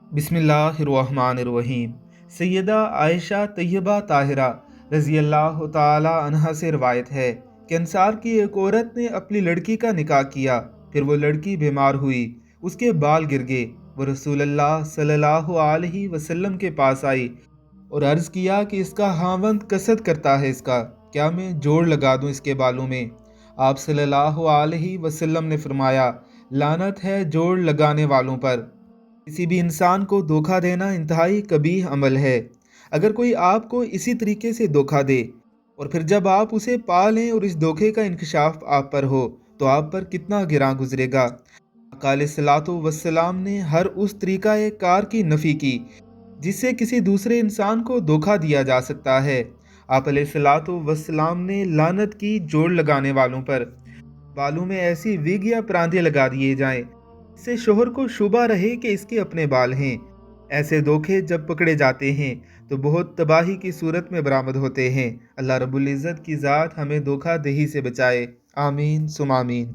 बिस्मिल्लाहिर्रहमानिर्रहीम। सैयदा आयशा तैयबा ताहिरा रज़ी अल्लाह ताला अन्हा से रवायत है कि अंसार की एक औरत ने अपनी लड़की का निकाह किया। फिर वो लड़की बीमार हुई, उसके बाल गिर गए। वो रसूलुल्लाह सल्लल्लाहु अलैहि वसल्लम के पास आई और अर्ज़ किया कि इसका खावंद कसद करता है, इसका क्या मैं जोड़ लगा दूं इसके बालों में? आप सल्लल्लाहु अलैहि वसल्लम ने फरमाया, लानत है जोड़ लगाने वालों पर। किसी भी इंसान को धोखा देना इंतहाई कबीह अमल है। अगर कोई आपको इसी तरीके से धोखा दे और फिर जब आप उसे पा लें और इस धोखे का इंकशाफ आप पर हो, तो आप पर कितना गिरां गुजरेगा। अलैहिस्सलातु वस्सलाम ने हर उस तरीका कार की नफ़ी की जिससे किसी दूसरे इंसान को धोखा दिया जा सकता है। आप अलैहिस्सलातु वस्सलाम ने लानत की जोड़ लगाने वालों पर। बालों में ऐसी विग या परांदे लगा दिए जाएं इससे शोहर को शुबा रहे कि इसके अपने बाल हैं। ऐसे धोखे जब पकड़े जाते हैं तो बहुत तबाही की सूरत में बरामद होते हैं। अल्लाह रब्बुल इज़्ज़त की ज़ात हमें धोखा दही से बचाए। आमीन सुम आमीन।